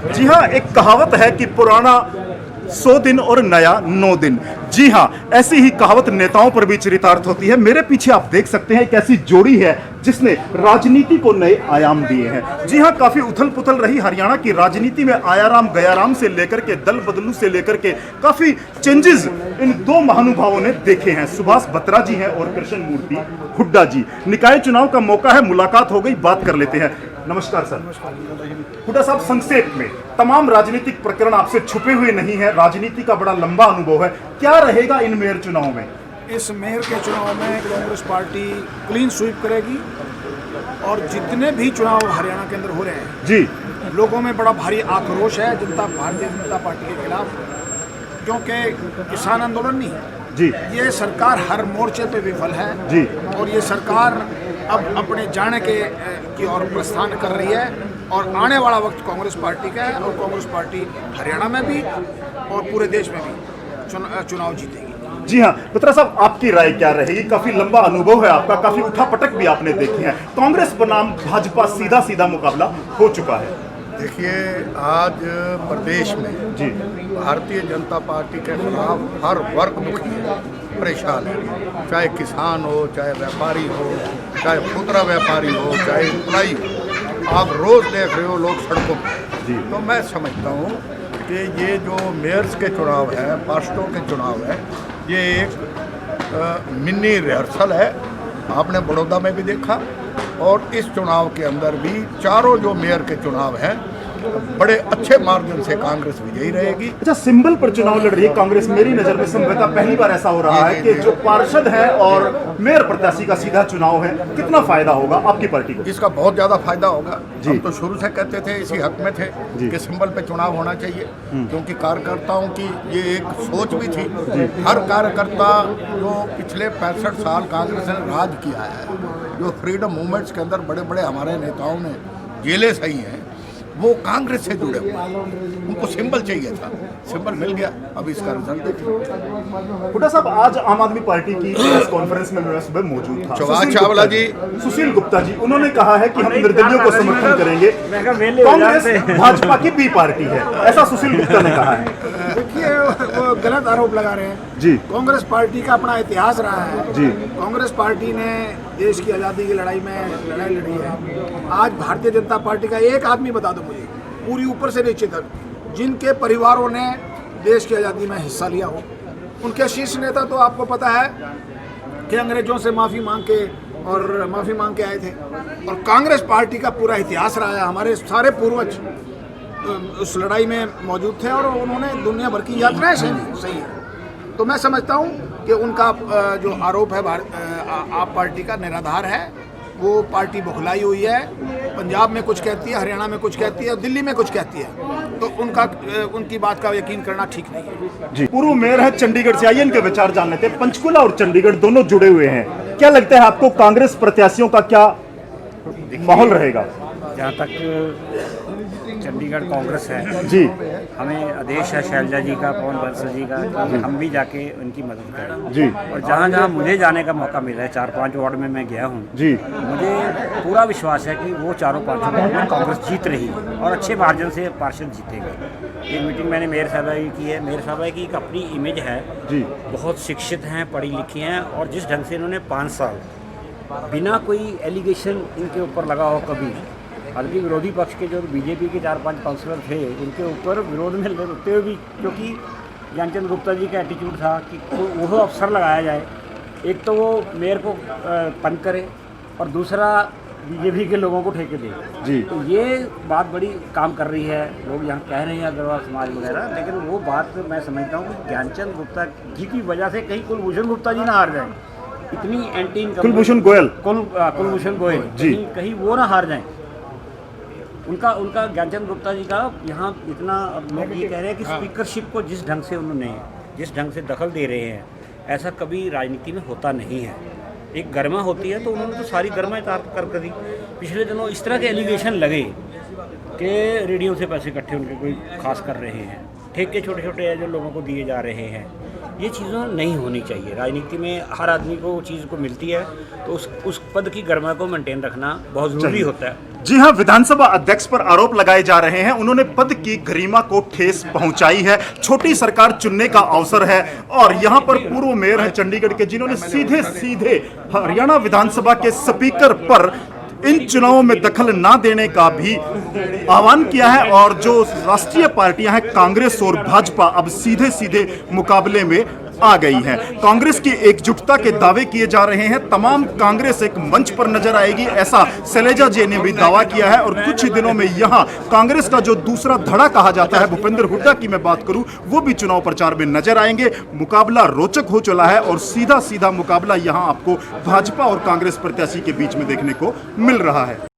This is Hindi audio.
जी हाँ, एक कहावत है कि पुराना 100 दिन और नया 9 दिन। जी हाँ, ऐसी ही कहावत नेताओं पर भी चरितार्थ होती है। मेरे पीछे आप देख सकते हैं एक ऐसी जोड़ी है जिसने राजनीति को नए आयाम दिए हैं। जी हाँ, काफी उथल पुथल रही हरियाणा की राजनीति में, आयाराम गयाराम से लेकर के दल बदलू से लेकर के काफी चेंजेस इन दो महानुभावों ने देखे हैं। सुभाष बत्रा जी हैं और कृष्ण मूर्ति हुड्डा जी। निकाय चुनाव का मौका है, मुलाकात हो गई, बात कर लेते हैं। नमस्कार सर। हुड्डा साहब, संक्षेप में, तमाम राजनीतिक प्रकरण आपसे छुपे हुए नहीं है, राजनीति का बड़ा लंबा अनुभव है, क्या रहेगा इन मेयर चुनाव में? इस मेयर के चुनाव में कांग्रेस पार्टी क्लीन स्वीप करेगी और जितने भी चुनाव हरियाणा के अंदर हो रहे हैं जी, लोगों में बड़ा भारी आक्रोश है भारतीय जनता पार्टी के खिलाफ, क्योंकि किसान आंदोलन नहीं जी, ये सरकार हर मोर्चे पे विफल है जी, और ये सरकार अब अपने जाने की ओर प्रस्थान कर रही है और आने वाला वक्त कांग्रेस पार्टी का है और कांग्रेस पार्टी हरियाणा में भी और पूरे देश में भी चुनाव जीतेगी। जी हाँ, बत्रा साहब, आपकी राय क्या रहेगी? काफी लंबा अनुभव है आपका, काफी उठापटक भी आपने देखे हैं। कांग्रेस बनाम भाजपा सीधा सीधा मुकाबला हो चुका है। देखिए, आज प्रदेश में जी, भारतीय जनता पार्टी के खिलाफ हर वर्ग दुखी है, परेशान है, चाहे किसान हो, चाहे व्यापारी हो, चाहे खुदरा व्यापारी हो, चाहे एम्प्लॉई हो। आप रोज़ देख रहे हो लोग सड़कों पर। जी, तो मैं समझता हूँ कि ये जो मेयर्स के चुनाव है, पार्षदों के चुनाव है, ये एक मिनी रिहर्सल है। आपने बड़ौदा में भी देखा और इस चुनाव के अंदर भी चारों जो मेयर के चुनाव हैं बड़े अच्छे मार्जिन से कांग्रेस विजयी रहेगी। अच्छा, सिंबल पर चुनाव लड़ रही है कांग्रेस। मेरी नजर में संभवतः पहली बार ऐसा हो रहा है कि जो पार्षद है और मेयर प्रत्याशी का सीधा चुनाव है। कितना फायदा होगा आपकी पार्टी को? इसका बहुत ज़्यादा फायदा होगा। जी। हम तो शुरू से कहते थे, इसी हक में थे कि सिंबल पे चुनाव होना चाहिए, क्योंकि कार्यकर्ताओं की ये एक सोच भी थी। हर कार्यकर्ता जो पिछले 65 साल कांग्रेस ने राज किया है, जो फ्रीडम मूवमेंट्स के अंदर बड़े बड़े हमारे नेताओं ने जेलें सही हैं, वो कांग्रेस से जुड़े हुए हैं। उनको सिंबल चाहिए था, सिंबल मिल गया। अब इसका रिजल्ट देखिए। हुड्डा साहब, आज आम आदमी पार्टी की प्रेस कॉन्फ्रेंस में मैं सुबह मौजूद था। सुभाष चावला जी, सुशील गुप्ता जी, उन्होंने कहा है कि हम निर्दलियों को समर्थन करेंगे, कांग्रेस भाजपा की बी पार्टी है, ऐसा सुशील गुप्ता ने कहा है। देखिए, वो गलत आरोप लगा रहे हैं जी, कांग्रेस पार्टी का अपना इतिहास रहा है जी, कांग्रेस पार्टी ने देश की आज़ादी की लड़ाई में लड़ाई लड़ी है। आज भारतीय जनता पार्टी का एक आदमी बता दो मुझे, पूरी ऊपर से नीचे तक, जिनके परिवारों ने देश की आज़ादी में हिस्सा लिया हो। उनके शीर्ष नेता तो आपको पता है कि अंग्रेजों से माफ़ी मांग के आए थे और कांग्रेस पार्टी का पूरा इतिहास रहा है। हमारे सारे पूर्वज उस लड़ाई में मौजूद थे और उन्होंने दुनिया भर की यात्राएं सही है। तो मैं समझता हूं कि उनका जो आरोप है आप पार्टी का निराधार है। वो पार्टी बौखलाई हुई है, पंजाब में कुछ कहती है, हरियाणा में कुछ कहती है, दिल्ली में कुछ कहती है, तो उनकी बात का यकीन करना ठीक नहीं है। जी, पूर्व मेयर है चंडीगढ़ से, आइए इनके विचार जान लेते हैं। पंचकुला और चंडीगढ़ दोनों जुड़े हुए हैं, क्या लगता है आपको कांग्रेस प्रत्याशियों का क्या माहौल रहेगा? जहाँ तक चंडीगढ़ कांग्रेस है जी, हमें आदेश है शैलजा जी का, पवन बंसल जी का, कि हम भी जाके उनकी मदद करें। जी, और जहाँ जहाँ मुझे जाने का मौका मिला है, 4-5 वार्ड में मैं गया हूँ, जी, मुझे पूरा विश्वास है कि वो 4-5 वार्ड में कांग्रेस जीत रही है और अच्छे मार्जिन से पार्षद जीतेगा। एक मीटिंग मैंने मेयर साहबा की है। मेयर साहबा की एक अपनी इमेज है, जी, बहुत शिक्षित हैं, पढ़ी लिखी हैं और जिस ढंग से इन्होंने 5 साल बिना कोई एलिगेशन इनके ऊपर लगा हो कभी, हालांकि विरोधी पक्ष के जो बीजेपी के 4-5 काउंसलर थे उनके ऊपर विरोध में लड़ते हुए भी, क्योंकि ज्ञानचंद गुप्ता जी का एटीट्यूड था कि वो अफसर लगाया जाए, एक तो वो मेयर को पंच करे और दूसरा बीजेपी के लोगों को ठेके दे। जी, तो ये बात बड़ी काम कर रही है। लोग यहाँ कह रहे हैं अग्रवाल समाज वगैरह, लेकिन वो बात मैं समझता हूँ कि ज्ञानचंद गुप्ता जी की वजह से कहीं कुलभूषण गुप्ता जी ना हार जाए। इतनी एंटी कुलभूषण गोयल, कुलभूषण गोयल जी, कहीं वो ना हार जाए। उनका ज्ञानचंद गुप्ता जी का यहाँ इतना, लोग ये कह रहे हैं कि स्पीकरशिप को जिस ढंग से दखल दे रहे हैं, ऐसा कभी राजनीति में होता नहीं है। एक गर्मा होती है तो उन्होंने तो सारी गर्मा कर दी। पिछले दिनों इस तरह के एलिगेशन लगे कि रेडियो से पैसे इकट्ठे उनके कोई खास कर रहे हैं, ठेके छोटे छोटे हैं जो लोगों को दिए जा रहे हैं। ये चीज़ें नहीं होनी चाहिए। राजनीति में हर आदमी को चीज़ को मिलती है, तो उस पद की गर्मा को मेंटेन रखना बहुत ज़रूरी होता है। जी हां, विधानसभा अध्यक्ष पर आरोप लगाए जा रहे हैं, उन्होंने पद की गरिमा को ठेस पहुंचाई है, छोटी सरकार चुनने का अवसर है। और यहां पर पूर्व मेयर हैं चंडीगढ़ के, जिन्होंने सीधे सीधे हरियाणा विधानसभा के स्पीकर पर इन चुनावों में दखल ना देने का भी आह्वान किया है। और जो राष्ट्रीय पार्टियां हैं कांग्रेस और भाजपा अब सीधे सीधे मुकाबले में आ गई हैं। कांग्रेस की एकजुटता के दावे किए जा रहे हैं, तमाम कांग्रेस एक मंच पर नजर आएगी, ऐसा शैलजा जी ने भी दावा किया है। और कुछ ही दिनों में यहां कांग्रेस का जो दूसरा धड़ा कहा जाता है भूपेंद्र हुड्डा की मैं बात करूं, वो भी चुनाव प्रचार में नजर आएंगे। मुकाबला रोचक हो चला है और सीधा सीधा मुकाबला यहां आपको भाजपा और कांग्रेस प्रत्याशी के बीच में देखने को मिल रहा है।